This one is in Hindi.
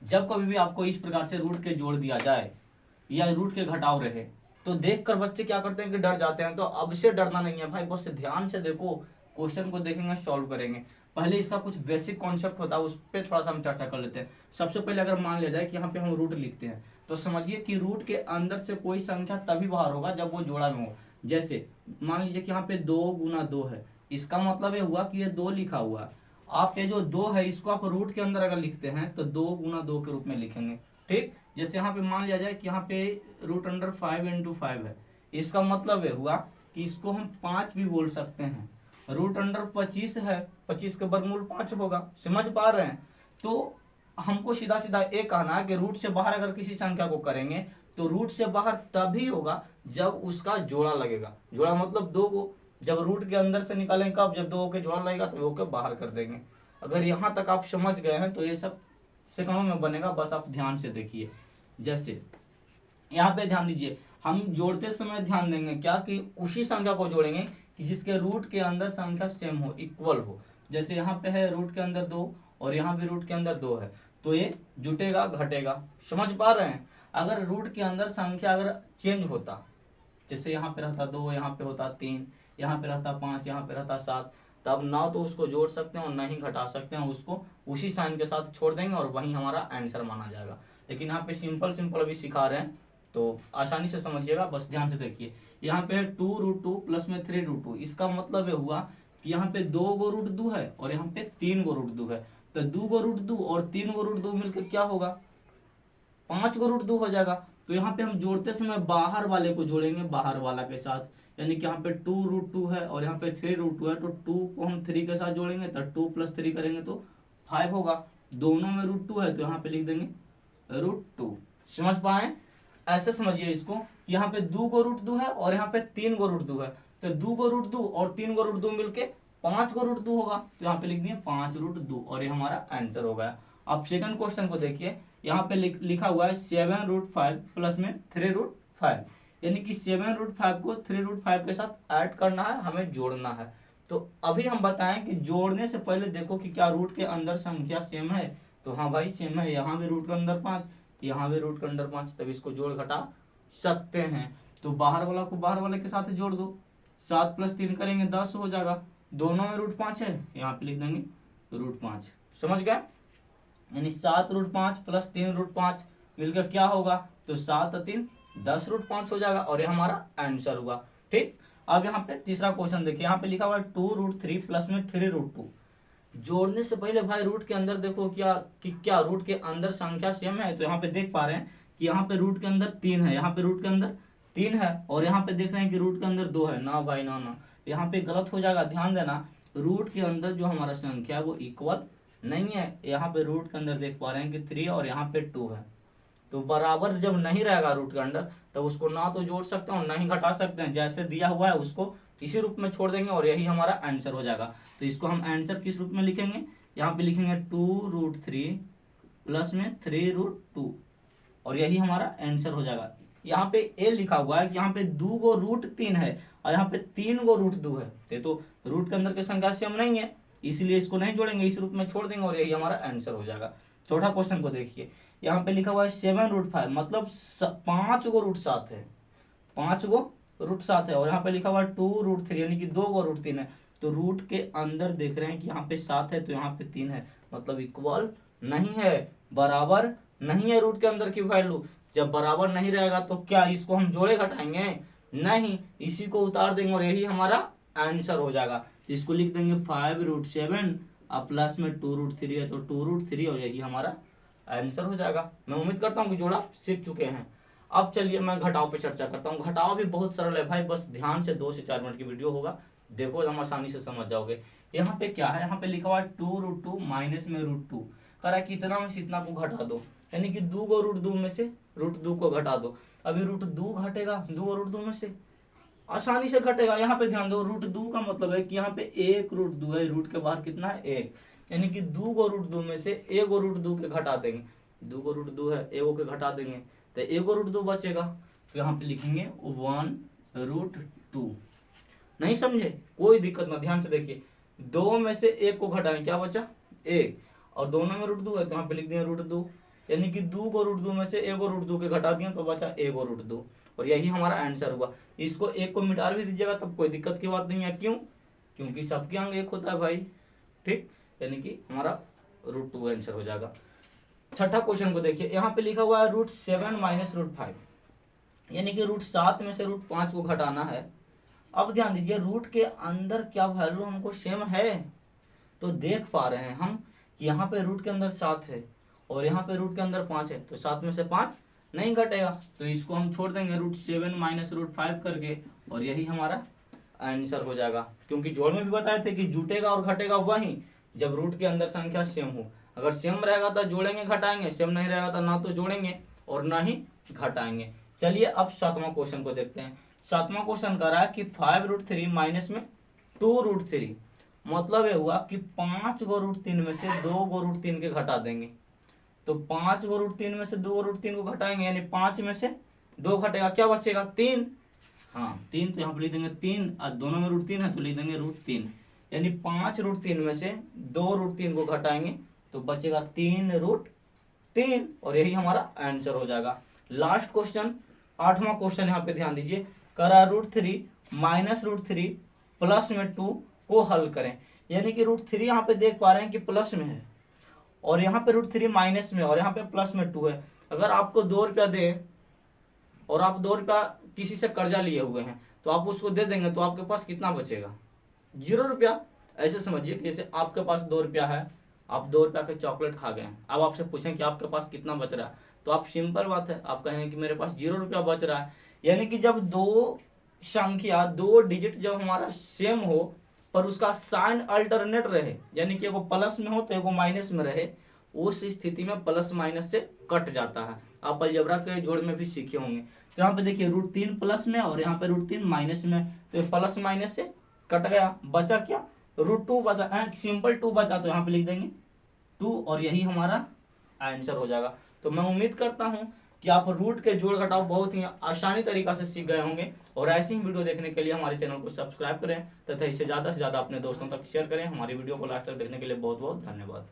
जब कभी भी आपको इस प्रकार से रूट के जोड़ दिया जाए या रूट के घटाव रहे तो देखकर बच्चे क्या करते हैं कि डर जाते हैं। तो अब से डरना नहीं है भाई, बस ध्यान से देखो, क्वेश्चन को देखेंगे, सॉल्व करेंगे। पहले इसका कुछ बेसिक कॉन्सेप्ट होता है, उस पर थोड़ा सा हम चर्चा कर लेते हैं। सबसे पहले अगर मान लिया जाए कि यहाँ पे हम रूट लिखते हैं तो समझिए कि रूट के अंदर से कोई संख्या तभी बाहर होगा जब वो जोड़ा में हो। जैसे मान लीजिए कि यहाँ पे 2 × 2 है, इसका मतलब ये हुआ कि ये 2 लिखा हुआ है। आप ये जो 2 है इसको आप रूट के अंदर अगर लिखते हैं तो 2 × 2 के रूप में लिखेंगे। ठीक, जैसे यहाँ पे मान लिया जाए कि यहाँ पे √5 × 5 है, इसका मतलब ये हुआ कि इसको हम 5 भी बोल सकते हैं। √25 है, 25 के वर्गमूल 5 होगा। समझ पा रहे हैं? तो हमको सीधा सीधा ये कहना है कि रूट से बाहर अगर किसी संख्या को करेंगे तो रूट से बाहर तभी होगा जब उसका जोड़ा लगेगा। जोड़ा मतलब 2 को जब रूट के अंदर से निकालेंगे कब, जब 2 के जोड़ा लगेगा तो के बाहर कर देंगे। अगर यहाँ तक आप समझ गए हैं तो ये सब सेकंडों में बनेगा, बस आप ध्यान से देखिए। जैसे यहाँ पे ध्यान दीजिए, हम जोड़ते समय ध्यान देंगे क्या कि उसी संख्या को जोड़ेंगे कि जिसके रूट के अंदर संख्या सेम हो, इक्वल हो। जैसे यहाँ पे है रूट के अंदर 2 और यहाँ भी रूट के अंदर 2 है, तो ये जुटेगा घटेगा। समझ पा रहे हैं? अगर रूट के अंदर संख्या अगर चेंज होता, जैसे यहाँ पे रहता 2, यहाँ पे होता 3, यहाँ पे रहता 5, यहाँ पे रहता 7, तब ना तो उसको जोड़ सकते हैं और ना ही घटा सकते हैं, उसको उसी साइन के साथ छोड़ देंगे और वही हमारा आंसर माना जाएगा। लेकिन यहाँ पे सिंपल सिंपल अभी सिखा रहे हैं तो आसानी से समझिएगा, बस ध्यान से देखिए। यहाँ पे है 2√2 प्लस में 3√2, इसका मतलब ये हुआ कि यहाँ पे 2 √2 है और यहाँ पे 3 √2 है। तो 2 √2 और 3 √2 मिलकर क्या होगा, 5 √2 हो जाएगा। तो यहाँ पे हम जोड़ते समय बाहर वाले को जोड़ेंगे बाहर वाला के साथ, यानी कि यहाँ पे 2√2 है और यहाँ पे 3√2 है, तो 2 को हम 3 के साथ जोड़ेंगे तो 2 + 3 करेंगे तो 5 होगा। दोनों में √2 है तो यहाँ पे लिख देंगे √2। समझ पाए? ऐसे समझिए इसको, यहाँ पे 2 √2 है और यहाँ पे 3 √2 है, तो 2 √2 और 3 √2 मिलके 5 √2 होगा, तो यहाँ पे लिख दिए 5 √2 और ये हमारा आंसर हो गया। अब सेकंड क्वेश्चन को देखिए, यहाँ पे लिखा हुआ है 7√5 प्लस में 3√5, यानी कि 7√5 को 3√5 के साथ ऐड करना है, हमें जोड़ना है। तो अभी हम बताएं कि जोड़ने से पहले देखो कि क्या रूट के अंदर संख्या सेम है, तो हाँ भाई सेम है। यहाँ भी रूट के अंदर 5, यहाँ भी रूट के अंदर 5, तब इसको जोड़ घटा सकते हैं। तो बाहर वाला को बाहर वाले के साथ जोड़ दो, 7 + 3 करेंगे 10 हो जाएगा। दोनों में √5 है, यहाँ पे लिख देंगे √5। समझ गए? यानी 7√5 प्लस 3√5 मिलकर क्या होगा, तो 7 और 3 10√5 हो जाएगा और ये हमारा आंसर हुआ। ठीक, अब यहाँ पे तीसरा क्वेश्चन देखिए, यहाँ पे लिखा हुआ है 2√3 प्लस में 3√2। जोड़ने से पहले भाई रूट के अंदर देखो क्या रूट के अंदर संख्या सेम है, तो यहाँ पे देख पा रहे हैं कि यहाँ पे रूट के अंदर 3 है, यहाँ पे रूट के अंदर 3 है और यहाँ पे देख रहे हैं कि रूट के अंदर 2 है। ना भाई ना ना, यहाँ पे गलत हो जाएगा। ध्यान देना, रूट के अंदर जो हमारा संख्या है वो इक्वल नहीं है। यहाँ पे रूट के अंदर देख पा रहे हैं कि 3 और यहाँ पे 2 है, तो बराबर जब नहीं रहेगा रूट के अंदर तब उसको ना तो जोड़ सकते हैं और ना ही घटा सकते हैं। जैसे दिया हुआ है उसको इसी रूप में छोड़ देंगे और यही हमारा आंसर हो जाएगा। तो इसको हम आंसर किस रूप में लिखेंगे, यहाँ पे लिखेंगे 2√3 प्लस में 3√2 और यही हमारा आंसर हो जाएगा। यहाँ पे ए लिखा हुआ है कि यहाँ पे 2 गो √3 है और यहाँ पे 3 गो √2 है, तो रूट के अंदर की संख्या सेम नहीं है, इसलिए इसको नहीं जोड़ेंगे, इस रूप में छोड़ देंगे और यही हमारा आंसर हो जाएगा। चौथा क्वेश्चन को देखिए, यहाँ पे लिखा हुआ है 7√5, मतलब 5 गो √7 है, 5 गो √7 है और यहाँ पे लिखा हुआ है 2√3 यानी कि 2 गो √3 है। तो रूट के अंदर देख रहे हैं कि यहाँ पे 7 है तो यहाँ पे 3 है, मतलब इक्वल नहीं है, बराबर नहीं है रूट के अंदर की वैल्यू। जब बराबर नहीं रहेगा तो क्या इसको हम जोड़े घटाएंगे, नहीं, इसी को उतार देंगे और यही हमारा आंसर हो जाएगा। इसको लिख देंगे 5√7 और प्लस में 2√3 है तो 2√3 और यही हमारा आंसर हो जाएगा। मैं उम्मीद करता हूँ कि जोड़ा सीख चुके हैं। अब चलिए मैं घटाव पे चर्चा करता हूँ। घटाव भी बहुत सरल है भाई, बस ध्यान से 2 से 4 मिनट की वीडियो होगा, देखो हम आसानी से समझ जाओगे। यहाँ पे क्या है, यहाँ पे लिखा हुआ है 2√2 माइनस में √2, कह रहा है कि इतना में से इतना को घटा दो, यानी कि 2 को √2 में से √2 को घटा दो। अभी √2 घटेगा 2 और √2 में से, आसानी से घटेगा। यहाँ पे ध्यान दो, √2 का मतलब है कि यहाँ पे 1 √2 है, रूट के बाहर कितना है 1, यानी कि 2 को √2 में से 1 को √2 के घटा देंगे, 2 को √2 है 1 के घटा देंगे तो 1 को √2 बचेगा, तो यहाँ पे लिखेंगे 1√2। नहीं समझे, कोई दिक्कत ना, ध्यान से देखिए, 2 में से 1 को घटाएं क्या बचा 1 और दोनों में √2 है तो यहाँ पे लिख दिए √2। यानी कि 2 को रूट 2 में से 1 को रूट 2 के घटा दिए तो बचा 1 को रूट 2, और यही हमारा आंसर हुआ। इसको 1 को मिटा भी दीजिएगा तब कोई दिक्कत की बात नहीं है, क्यों? क्योंकि सबके अंग 1 होता है भाई, ठीक, यानी कि हमारा रूट 2 आंसर हो जाएगा। छठा क्वेश्चन को देखिए, यहाँ पे लिखा हुआ है रूट 7 माइनस रूट 5, यानी कि रूट 7 में से रूट 5 को घटाना है। अब ध्यान दीजिए रूट के अंदर क्या वैल्यू हमको सेम है, तो देख पा रहे हैं हम कि यहाँ पे रूट के अंदर 7 है और यहाँ पे रूट के अंदर 5 है, तो 7 में से 5 नहीं घटेगा, तो इसको हम छोड़ देंगे रूट 7 माइनस रूट 5 करके, और यही हमारा आंसर हो जाएगा। क्योंकि जोड़ में भी बताए थे कि जुटेगा और घटेगा वही जब रूट के अंदर संख्या सेम हो। अगर सेम रहेगा तो जोड़ेंगे घटाएंगे, सेम नहीं रहेगा तो ना तो जोड़ेंगे और ना ही घटाएंगे। चलिए अब सातवां क्वेश्चन को देखते हैं। सातवां क्वेश्चन कह रहा है कि 5 रूट 3 माइनस में 2 रूट 3, मतलब ये हुआ कि 5 को रूट 3 में से 2 को रूट 3 के घटा देंगे, तो 5 को रूट 3 में से 2 को रूट 3 को घटाएंगे, यानी 5 में से 2 घटेगा, क्या बचेगा? 3। हाँ 3, तो यहाँ पर लिख देंगे 3, और दोनों में रूट 3 है तो लिख देंगे रूट 3, यानी 5 रूट 3 में से 2 रूट 3 को घटाएंगे तो बचेगा 3 रूट 3, और यही हमारा आंसर हो जाएगा। लास्ट क्वेश्चन, आठवां क्वेश्चन, यहाँ पे ध्यान दीजिए, करा रूट 3 माइनस रूट 3 प्लस में 2 को हल करें, यानी कि रूट 3 यहाँ पे देख पा रहे हैं कि प्लस में है और यहाँ पे रूट 3 माइनस में और यहाँ पे प्लस में 2 है। अगर आपको 2 रुपया दे और आप 2 रुपया किसी से कर्जा लिए हुए हैं तो आप उसको दे देंगे तो आपके पास कितना बचेगा? 0 रुपया। ऐसे समझिए कि जैसे आपके पास 2 रुपया है, आप 2 रुपया के चॉकलेट खा गए, अब आपसे पूछें कि आपके पास कितना बच रहा है, तो आप सिंपल बात है, आप कहेंगे कि मेरे पास 0 रुपया बच रहा है। यानी कि जब 2 संख्या 2 डिजिट जब हमारा सेम हो पर उसका साइन अल्टरनेट रहे, यानी कि एगो प्लस में हो तो एगो माइनस में रहे, उस स्थिति में प्लस माइनस से कट जाता है। आप अलजेब्रा के जोड़ में भी सीखे होंगे। तो यहाँ पे देखिए रूट 3 प्लस में और यहाँ पे रूट 3 माइनस में, तो प्लस माइनस से कट गया, बचा क्या? रूट 2 बचा, सिंपल 2 बचा, तो यहाँ पे लिख देंगे 2, और यही हमारा आंसर हो जाएगा। तो मैं उम्मीद करता हूँ कि आप रूट के जोड़ घटाव बहुत ही आसानी तरीका से सीख गए होंगे, और ऐसी ही वीडियो देखने के लिए हमारे चैनल को सब्सक्राइब करें तथा इसे ज़्यादा से ज़्यादा अपने दोस्तों तक शेयर करें। हमारी वीडियो को लास्ट तक देखने के लिए बहुत बहुत धन्यवाद।